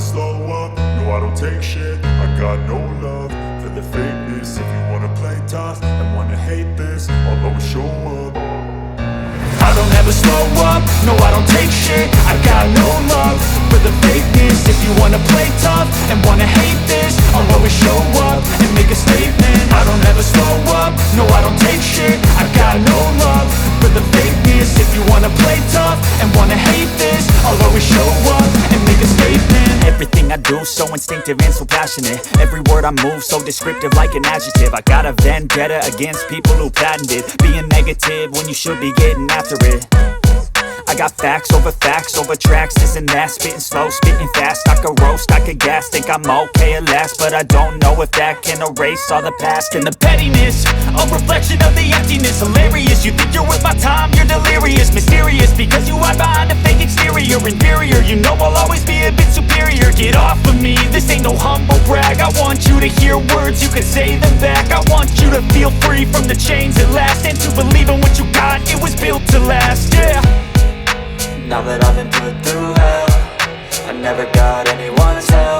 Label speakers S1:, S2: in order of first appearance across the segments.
S1: slow up, no I don't take shit. I got no love for the fakeness. If you wanna play tough and wanna hate this, I'll always show up. I don't ever slow up, no I don't take shit. I got no love for the fakeness. If you wanna play tough and wanna hate this, I'll always show up and make a statement. I don't ever slow up, no I don't take shit. I got no love for the fakeness. If you wanna play tough and wanna hate this, I'll always show up and make a statement.
S2: Everything I do so instinctive and so passionate. Every word I move so descriptive like an adjective. I got a vendetta against people who patented being negative when you should be getting after it. I got facts over tracks, this and that. Spitting slow, spitting fast. I could roast, I could gas. Think I'm okay at last, but I don't know if that can erase all the past. And the pettiness, a reflection of the emptiness. Hilarious, you think you're worth my time, you're delirious. Mysterious, because you hide behind a fake exterior. Inferior, you know I'll always be a bit superior. Get off of me, this ain't no humble brag. I want you to hear words, you can say them back. I want you to feel free from the chains at last, and to believe in what you got, it was built to last, yeah.
S3: Now that I've been put through hell, I never got anyone's help.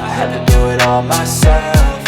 S3: I had to do it all myself.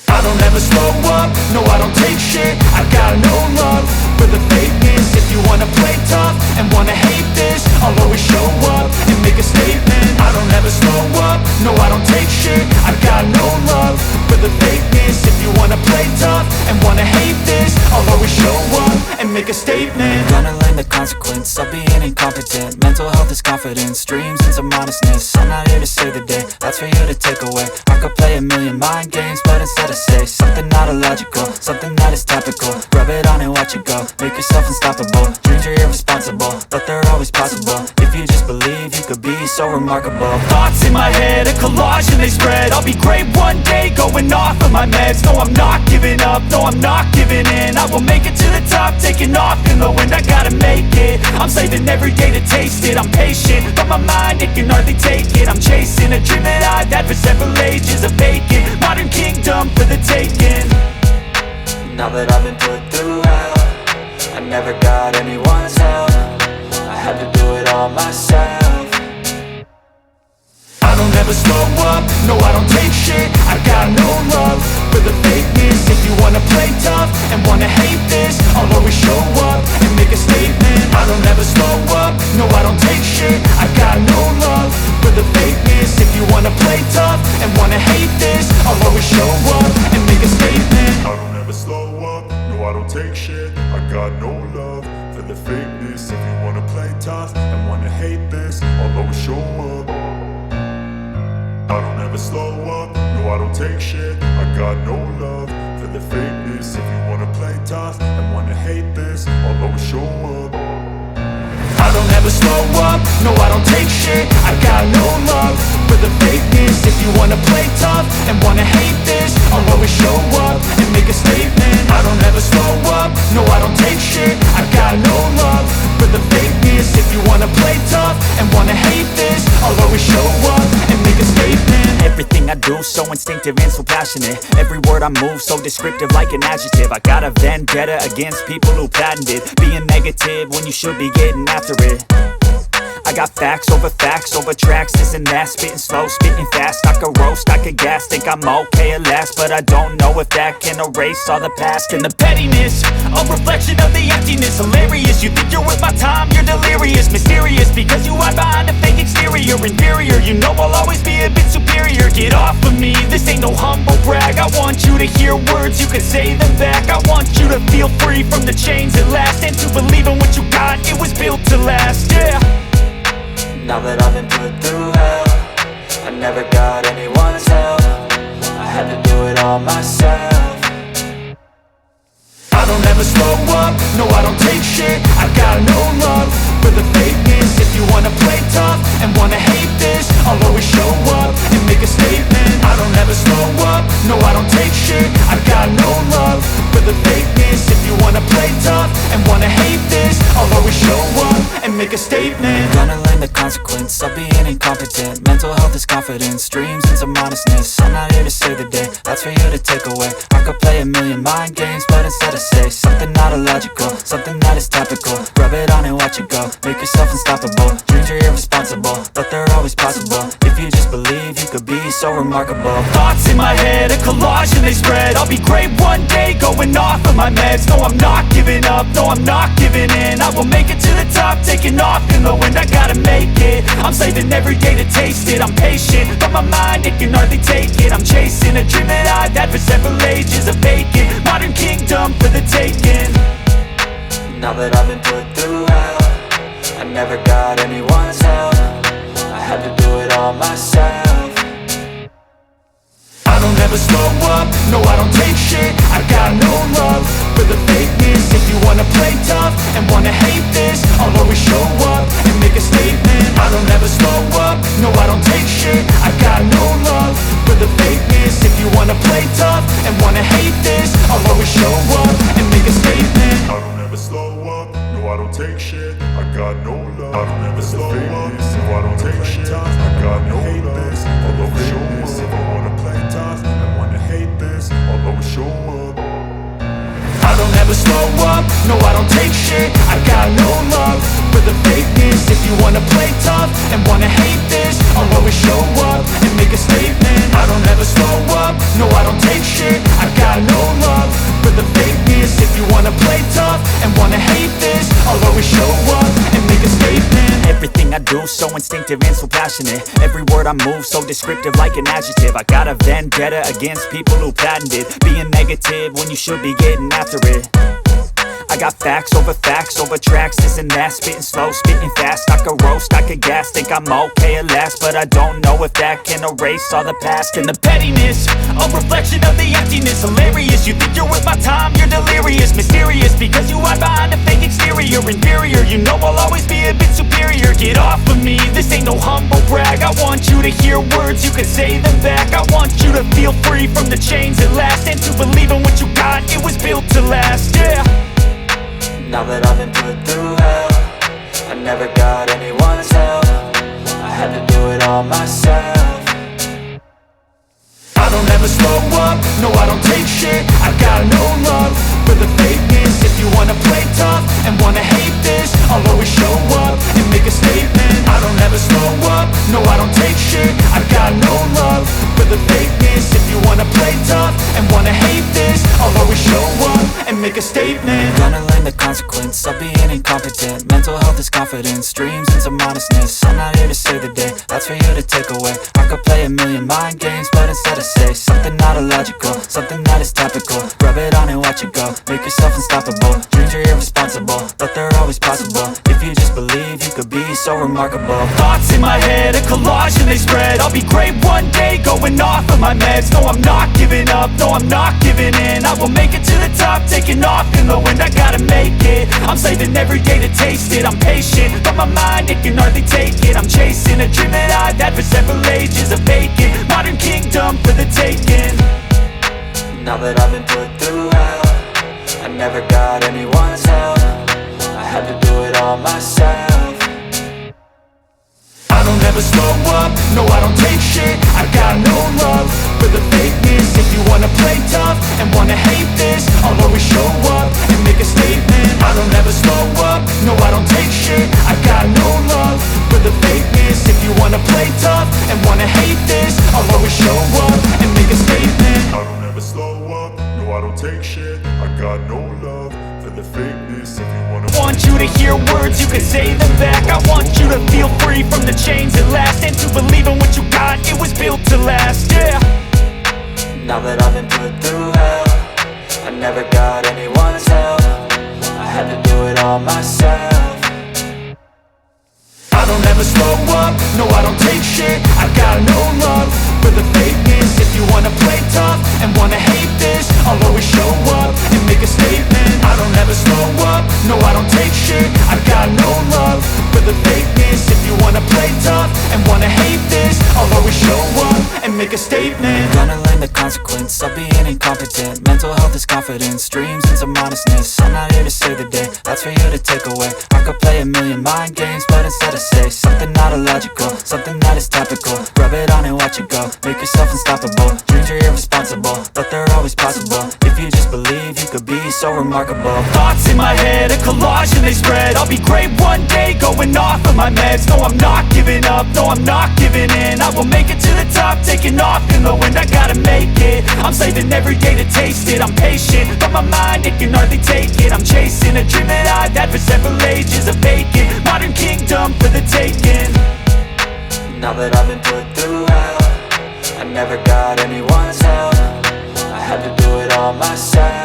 S1: I don't ever slow up, no I don't take shit. I got no love for the fakeness. If you wanna play tough and wanna hate this, I'll always show up and make a statement. I don't ever slow up, no I don't take shit. I got no love for the fakeness. If you wanna play tough and wanna hate this, I'll always show up and make a statement.
S3: Gonna learn the consequence of being incompetent. Mental health is confidence, dreams and some honestness. I'm not here to save the day, that's for you to take away. I could play a million mind games, but instead I say something not illogical, something that is topical. Rub it on and watch it go, make yourself unstoppable. Dreams are irresponsible, but they're always possible. If you just believe, you could be so remarkable.
S2: Thoughts in my head, a collage and they spread. I'll be great one day, going off of my meds. No, I'm not giving up, no, I'm not giving in. I will make it to the top, taking off in the wind. I gotta make it, I'm saving every day to taste it. I'm patient, but my mind, it can hardly take it. I'm chasing a dream that I've had for several ages. A vacant, modern kingdom for the taking.
S3: Now that I've been put through hell, I never got anyone's help. I had to do it all myself.
S1: I don't ever slow up, no I don't take shit. I got no love for the fakeness. If you wanna play tough and wanna hate this, I'll always show up and make a statement. I don't ever slow up, no I don't take shit. I got no love for the fakeness. If you wanna play tough and wanna hate this, I'll always show up and make a statement. I don't ever slow up, no I don't take shit. I got no love for the fakeness. If you wanna play tough and wanna hate this, I'll always show up. I don't ever slow up, no I don't take shit. I got no love for the fakeness. If you wanna play tough and wanna hate this, I'll always show up. I don't ever slow up, no I don't take shit. I got no love for the fakeness. If you wanna play tough and wanna hate this, I'll always show up and make a statement. I don't ever slow up, no I don't take shit. I got no love for the fakeness. If you wanna play tough and wanna hate this, I'll always show up and make a statement.
S2: Everything I do so instinctive and so passionate. Every word I move so descriptive like an adjective. I got a vendetta against people who patented being negative when you should be getting after it. I got facts over tracks, this and that. Spitting slow, spitting fast. I could roast, I could gas. Think I'm okay at last, but I don't know if that can erase all the past. And the pettiness, a reflection of the emptiness. Hilarious, you think you're worth my time, you're delirious. Mysterious, because you hide behind a fake exterior. Inferior, you know I'll always be a bit superior. Get off of me, this ain't no humble brag. I want you to hear words, you can say them back. I want you to feel free from the chains at last, and to believe in what you got, it was built to last, yeah.
S3: Now that I've been put through hell, I never got anyone's help. I had to do it all myself.
S1: I don't ever slow up, no I don't take shit. I got no love for the fakeness. If you wanna play tough and wanna hate this, I'll always show up and make a statement. I don't ever slow up, no I don't take shit. I got no love for the fakeness. If you wanna play tough and wanna hate this, I'll always show up and make a statement.
S3: Gonna learn the consequence of being incompetent. Mental health is confidence, dreams and some honestness. I'm not here to save the day, that's for you to take away. I could play a million mind games, but instead I say something not illogical, something that is topical. Rub it on and watch it go, make yourself unstoppable. Dreams are irresponsible, but they're always always possible. If you just believe, you could be so remarkable.
S1: Thoughts in my head, a collage and they spread. I'll be great one day, going off of my meds. No, I'm not giving up, no, I'm not giving in. I will make it to the top, taking off in the wind. I gotta make it, I'm saving every day to taste it. I'm patient, but my mind, it can hardly take it. I'm chasing a dream that I've had for several ages. A vacant, modern kingdom for the taking.
S3: Now that I've been put through hell, I never got anyone's help. I had to do it all myself.
S1: I don't ever slow up, no I don't take shit. I got no love for the fakeness. If you wanna play tough and wanna hate this, I'll always show up and make a statement. I don't ever slow up, no I don't take shit. I got no love for the fakeness. If you wanna play tough and wanna hate this, I'll always show up and make a statement.
S4: I don't ever slow up, no I don't take shit. I got no love. I don't ever slow up, no I don't take shit. I got no love. I'll always show up. If I wanna play tough and wanna hate this, I'll always show up.
S1: I don't ever slow up, no I don't take shit. I got no love for the fakeness. If you wanna play tough and wanna hate this, I'll always show up and make a statement. I don't ever slow up, no I don't take shit. I got no love for the fakeness. If you wanna play tough and wanna hate this, I'll always show up and make a statement.
S2: Everything I do so instinctive and so passionate. Every word I move so descriptive like an adjective. I got a vendetta against people who patented being negative when you should be getting after it. I got facts over tracks, this and that. Spitting slow, spitting fast, I could roast, I could gas. Think I'm okay at last, but I don't know if that can erase all the past.
S1: And the pettiness, a reflection of the emptiness. Hilarious, you think you're worth my time, you're delirious. Mysterious, because you hide behind a fake exterior. Inferior, you know I'll always be a bit superior. Get off of me, this ain't no humble brag. I want you to hear words, you can say them back. I want you to feel free from the chains at last, and to believe in what you got, it was built to last, yeah.
S3: Now that I've been put through hell, I never got anyone's help. I had to do it all myself.
S1: I don't ever slow up, no I don't take shit. I got no love for the fakeness. If you wanna play tough and wanna hate this, I'll always show up and make a statement. I don't ever slow up, no I don't take shit. I got no love for the fakeness. If you wanna play tough and wanna hate this, I'll always show up and make a statement.
S3: Gonna learn the consequence of being incompetent. Mental health is confidence, dreams and some honestness. I'm not here to save the day, that's for you to take away. I could play a million mind games, but instead I say something not illogical, something that is topical. Rub it on and watch it go, make yourself unstoppable. Dreams are irresponsible, but they're always possible. If you just believe, you could be so remarkable.
S1: Thoughts in my head, a collage and they spread. I'll be great one day, going off of my meds. No, I'm not giving up, no, I'm not giving in. I will make it to the top, taking off in the wind. I gotta make it, I'm saving every day to taste it. I'm patient, but my mind, it can hardly take it. I'm chasing a dream that I've had for several ages. A vacant, modern kingdom for the taking.
S3: Now that I've been put through hell, I never got anyone's help. I had to do it all myself.
S1: I don't ever slow up, no I don't take shit. I got no love for the fakeness. If you wanna play tough and wanna hate this, I'll always show up and make a statement. I don't ever slow up, no I don't take shit. I got no love for the fakeness. If you wanna play tough and wanna hate this, I'll always show up and make a statement.
S4: I don't ever slow up, no I don't take shit. I got no love for the fakeness. If you wanna
S1: I want you to hear words, you can say them back. I want you to feel free from the chains at last, and to believe in what you got, it was built to last, yeah.
S3: Now that I've been put through hell, I never got anyone's help. I had to do it all myself.
S1: I don't ever slow up, no I don't take shit. I got no love for the fakeness. If you wanna play tough and wanna hate this, I'll always show up and make a statement. I don't ever slow up, no I don't take shit. I got no love for the fakeness. If you wanna play tough and wanna hate this, I'll always show up and make a statement.
S3: Gonna learn the consequence of being incompetent. Mental health is confidence, dreams and some honestness. I'm not here to save the day, that's for you to take away. I could play a million mind games, but instead I say something not illogical, something that is topical. Rub it on and watch it go, make yourself unstoppable. Dreams are irresponsible, but they're always possible. If you just believe, you could be so remarkable.
S1: Thoughts in my head, a collage and they spread. I'll be great one day, going off of my meds. No, I'm not giving up, no, I'm not giving in. I will make it to the top, taking off in the wind. I gotta make it, I'm saving every day to taste it. I'm patient, but my mind, it can hardly take it. I'm chasing a dream that I've had for several ages. A vacant, modern kingdom for the taking.
S3: Now that I've been put through hell, I never got anyone's help. I had to do it all myself.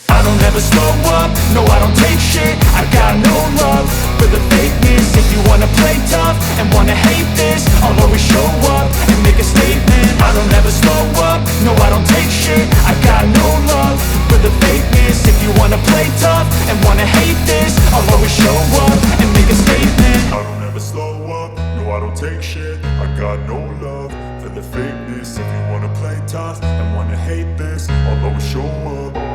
S1: I don't ever slow up, no I don't take shit. I got no love for the fakeness. If you wanna play tough and wanna hate this, I'll always show up and make a statement. I don't ever slow up, no I don't take shit. I got no love for the fakeness. If you wanna play tough and wanna hate this, I'll always show up and make a statement.
S4: I don't ever slow up, no I don't take shit. I got no love for the fakeness. If you wanna play tough and wanna hate this, I'll always show up.